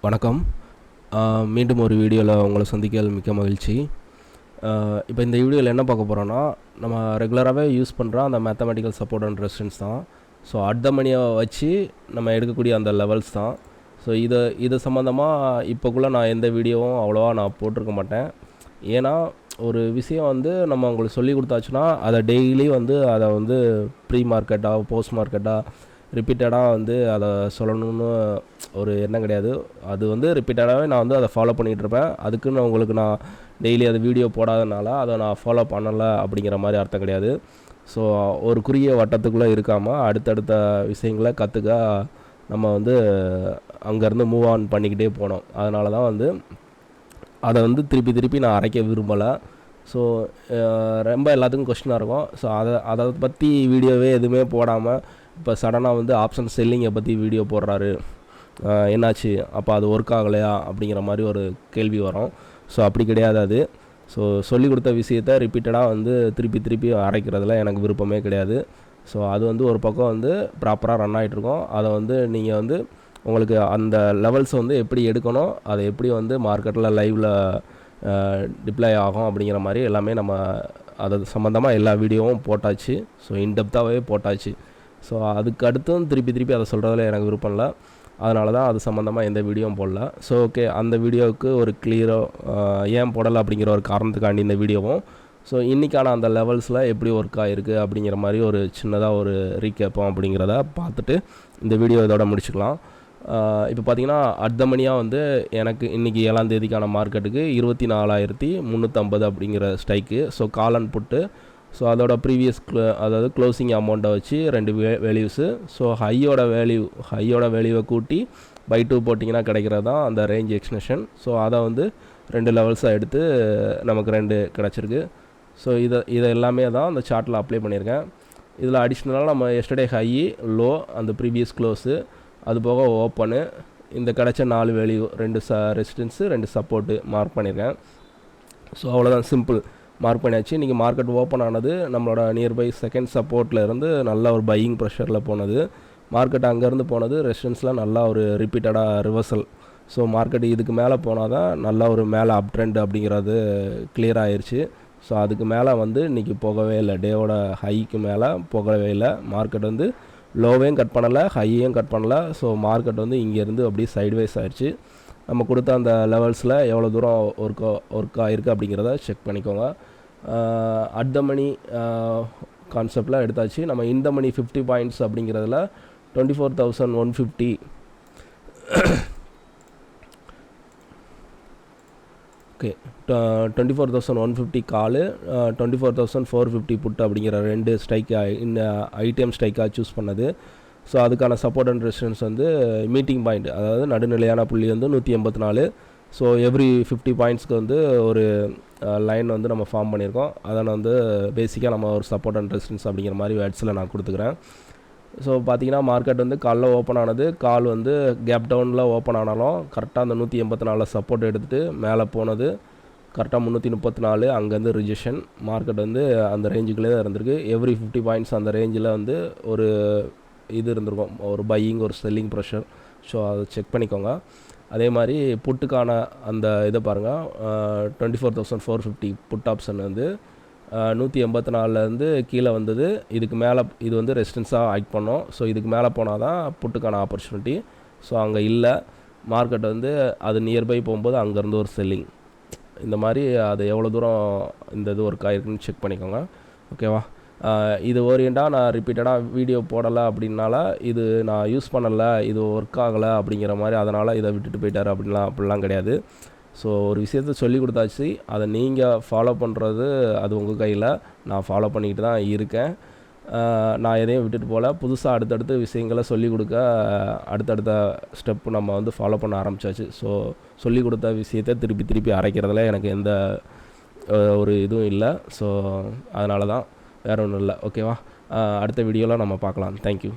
வணக்கம். மீண்டும் ஒரு வீடியோவில் உங்களை சந்திக்க மிக்க மகிழ்ச்சி. இப்போ இந்த வீடியோவில் என்ன பார்க்க போகிறோன்னா, நம்ம ரெகுலராகவே யூஸ் பண்ணுற அந்த மேத்தமெட்டிக்கல் சப்போர்ட் அண்ட் ரெசிஸ்டன்ஸ் தான். ஸோ அட் த மணியை வச்சு நம்ம எடுக்கக்கூடிய அந்த லெவல்ஸ் தான். ஸோ இது சம்மந்தமாக இப்போக்குள்ளே நான் எந்த வீடியோவும் அவ்வளோவா நான் போட்டிருக்க மாட்டேன். ஏன்னா ஒரு விஷயம் வந்து நம்ம உங்களுக்கு சொல்லி கொடுத்தாச்சுன்னா அதை டெய்லி வந்து அதை வந்து ப்ரீ மார்க்கெட்டாக போஸ்ட் மார்க்கெட்டாக ரிப்பீட்டடாக வந்து அதை சொல்லணும்னு ஒரு எண்ணம் கிடையாது. அது வந்து ரிப்பீட்டடாகவே நான் வந்து அதை ஃபாலோ பண்ணிகிட்ருப்பேன். அதுக்குன்னு உங்களுக்கு நான் டெய்லி அது வீடியோ போடாதனால அதை நான் ஃபாலோ பண்ணலை அப்படிங்கிற மாதிரி அர்த்தம் கிடையாது. ஸோ ஒரு குறுகிய வட்டத்துக்குள்ளே இருக்காமல் அடுத்தடுத்த விஷயங்களை கற்றுக்க நம்ம வந்து அங்கேருந்து மூவ் ஆன் பண்ணிக்கிட்டே போனோம். அதனால தான் வந்து அதை வந்து திருப்பி நான் அரைக்க விரும்பலை. ஸோ ரொம்ப எல்லாத்துக்கும் கொஸ்டினாக இருக்கும். ஸோ அதை பற்றி வீடியோவே எதுவுமே போடாமல் இப்போ சடனாக வந்து ஆப்ஷன் செல்லிங்கை பற்றி வீடியோ போடுறாரு, என்னாச்சு, அப்போ அது ஒர்க் ஆகலையா அப்படிங்கிற மாதிரி ஒரு கேள்வி வரும். ஸோ அப்படி கிடையாது அது. ஸோ சொல்லிக் கொடுத்த விஷயத்தை ரிப்பீட்டடாக வந்து திருப்பி அரைக்கிறதுல எனக்கு விருப்பமே கிடையாது. ஸோ அது வந்து ஒரு பக்கம் வந்து ப்ராப்பராக ரன் ஆகிட்ருக்கோம். அதை வந்து நீங்கள் வந்து உங்களுக்கு அந்த லெவல்ஸ் வந்து எப்படி எடுக்கணும், அதை எப்படி வந்து மார்க்கெட்டில் லைவில் டிப்ளை ஆகும் அப்படிங்கிற மாதிரி எல்லாமே நம்ம அது சம்மந்தமாக எல்லா வீடியோவும் போட்டாச்சு. ஸோ இன்டெப்த்தாகவே போட்டாச்சு. ஸோ அதுக்கு அடுத்தும் திருப்பி அதை சொல்கிறதுல எனக்கு விருப்பம் இல்லை. அதனால தான் அது சம்மந்தமாக எந்த வீடியோவும் போடல. ஸோ ஓகே, அந்த வீடியோவுக்கு ஒரு கிளியராக ஏன் போடலை அப்படிங்கிற ஒரு காரணத்துக்காண்டி இந்த வீடியோவும். ஸோ இன்றைக்கான அந்த லெவல்ஸில் எப்படி ஒர்க் ஆகிருக்கு அப்படிங்கிற மாதிரி ஒரு சின்னதாக ஒரு ரீகேப்போம் அப்படிங்கிறத பார்த்துட்டு இந்த வீடியோ இதோட முடிச்சுக்கலாம். இப்போ பார்த்தீங்கன்னா அட் த மணியாக வந்து எனக்கு இன்றைக்கி 7ஆம் தேதிக்கான மார்க்கெட்டுக்கு 24,350 அப்படிங்கிற strike. So call and puttu. So அதோட ப்ரீவியஸ் அதாவது க்ளோசிங் அமௌண்ட்டை வச்சு 2 வேல்யூஸு. ஸோ ஹையோட வேல்யூவை கூட்டி பை 2 போட்டிங்கன்னா கிடைக்கிறது தான் அந்த ரேஞ்ச் எக்ஸ்டென்ஷன். ஸோ அதை வந்து 2 லெவல்ஸாக எடுத்து நமக்கு 2 கிடச்சிருக்கு. ஸோ இதை எல்லாமே தான் அந்த சார்ட்டில் அப்ளை பண்ணியிருக்கேன். இதில் அடிஷ்னலாக நம்ம எஸ்டர்டே ஹை, லோ, அந்த ப்ரீவியஸ் க்ளோஸு, அது போக ஓப்பனு, இந்த கிடச்ச 4 வேல்யூ, 2 ரெசிஸ்டன்ஸு 2 சப்போர்ட்டு மார்க் பண்ணியிருக்கேன். ஸோ அவ்வளோதான், சிம்பிள். மார்க் பண்ணியாச்சு. இன்றைக்கி மார்க்கெட் ஓப்பன் ஆனது நம்மளோட நியர்பை செகண்ட் சப்போர்ட்டில் இருந்து நல்ல ஒரு பையிங் ப்ரெஷரில் போனது. மார்க்கெட் அங்கேருந்து போனது ரெசிஸ்டன்ஸில் நல்லா ஒரு ரிப்பீட்டடாக ரிவர்சல். ஸோ மார்க்கெட் இதுக்கு மேலே போனால் தான் நல்லா ஒரு மேலே அப் ட்ரெண்ட் அப்படிங்கிறது கிளியர் ஆயிடுச்சு. ஸோ அதுக்கு மேலே வந்து இன்றைக்கி போகவே இல்லை, டேவோட ஹைக்கு மேலே போகவே இல்லை. மார்க்கெட் வந்து லோவையும் கட் பண்ணலை, ஹையையும் கட் பண்ணலை. ஸோ மார்க்கெட் வந்து இங்கேருந்து அப்படியே சைட்வைஸ் ஆயிடுச்சு. நம்ம கொடுத்த அந்த லெவல்ஸில் எவ்வளோ தூரம் ஒர்க் ஆகிருக்கு அப்படிங்கிறத செக் பண்ணிக்கோங்க. அட் த மணி கான்செப்டில் எடுத்தாச்சு. நம்ம இந்த மணி 50 பாயிண்ட்ஸ் அப்படிங்கிறதுல 24,150 ஓகே, 24,150 காலு, 24,450 புட் அப்படிங்கிற 2 ஸ்ட்ரைக் இந்த ஐடிஎம் ஸ்ட்ரைக்காக சூஸ் பண்ணது. ஸோ அதுக்கான சப்போர்ட் அண்ட் ரெசிஸ்டன்ஸ் வந்து மீட்டிங் பாயிண்ட், அதாவது நடுநிலையான புள்ளி வந்து 184. ஸோ எவ்ரி 50 பாயிண்ட்ஸ்க்கு வந்து ஒரு லைன் வந்து நம்ம ஃபார்ம் பண்ணியிருக்கோம். அதை வந்து பேசிக்காக நம்ம ஒரு சப்போர்ட் அண்ட் ரெசிஸ்டன்ஸ் அப்படிங்கிற மாதிரி வேர்ட்ஸில் நான் கொடுத்துக்கிறேன். ஸோ பார்த்திங்கன்னா மார்க்கெட் வந்து காலைல ஓப்பன் ஆனது, கால் வந்து கேப் டவுனில் ஓப்பன் ஆனாலும் கரெக்டாக அந்த 184 சப்போர்ட் எடுத்துகிட்டு மேலே போனது, கரெக்டாக 334 அங்கேருந்து ரிஜெக்ஷன். மார்க்கெட் வந்து அந்த ரேஞ்சுக்குள்ளே தான் இருந்திருக்கு. எவ்ரி 50 பாயிண்ட்ஸ் அந்த ரேஞ்சில் வந்து ஒரு இது இருந்திருக்கும், ஒரு பையிங் ஒரு செல்லிங் ப்ரெஷர். ஸோ அதை செக் பண்ணிக்கோங்க. அதே மாதிரி புட்டுக்கான அந்த இதை பாருங்கள், 24,450 புட் ஆப்ஷன் வந்து 184லேருந்து கீழே வந்தது. இதுக்கு மேலே இது வந்து ரெசிஸ்டன்ஸாக ஆக்ட் பண்ணோம். ஸோ இதுக்கு மேலே போனால் தான் புட்டுக்கான ஆப்பர்ச்சுனிட்டி. ஸோ அங்கே இல்லை. மார்க்கெட் வந்து அது நியர்பை போகும்போது அங்கேருந்து ஒரு செல்லிங். இந்த மாதிரி அது எவ்வளோ தூரம் இந்த இது ஒர்க் ஆகிருக்குன்னு செக் பண்ணிக்கோங்க. ஓகேவா? இது ஓரியண்டாக நான் ரிப்பீட்டடாக வீடியோ போடலை அப்படின்னால இது நான் யூஸ் பண்ணலை, இது ஒர்க் ஆகலை அப்படிங்கிற மாதிரி அதனால் இதை விட்டுட்டு போயிட்டார் அப்படிலாம் கிடையாது. ஸோ ஒரு விஷயத்த சொல்லி கொடுத்தாச்சு, அதை நீங்கள் ஃபாலோ பண்ணுறது அது உங்கள் கையில். நான் ஃபாலோ பண்ணிக்கிட்டு தான் இருக்கேன். நான் எதையும் விட்டுட்டு போகல. புதுசாக அடுத்தடுத்த விஷயங்களை சொல்லிக் கொடுக்க அடுத்தடுத்த ஸ்டெப்பு நம்ம வந்து ஃபாலோ பண்ண ஆரம்பித்தாச்சு. ஸோ சொல்லிக் கொடுத்த விஷயத்தை திருப்பி அரைக்கிறதுல எனக்கு எந்த ஒரு இதுவும் இல்லை. ஸோ அதனால தான், வேறு ஒன்றும் இல்லை. ஓகேவா? அடுத்த வீடியோவில் நம்ம பார்க்கலாம். தேங்க்யூ.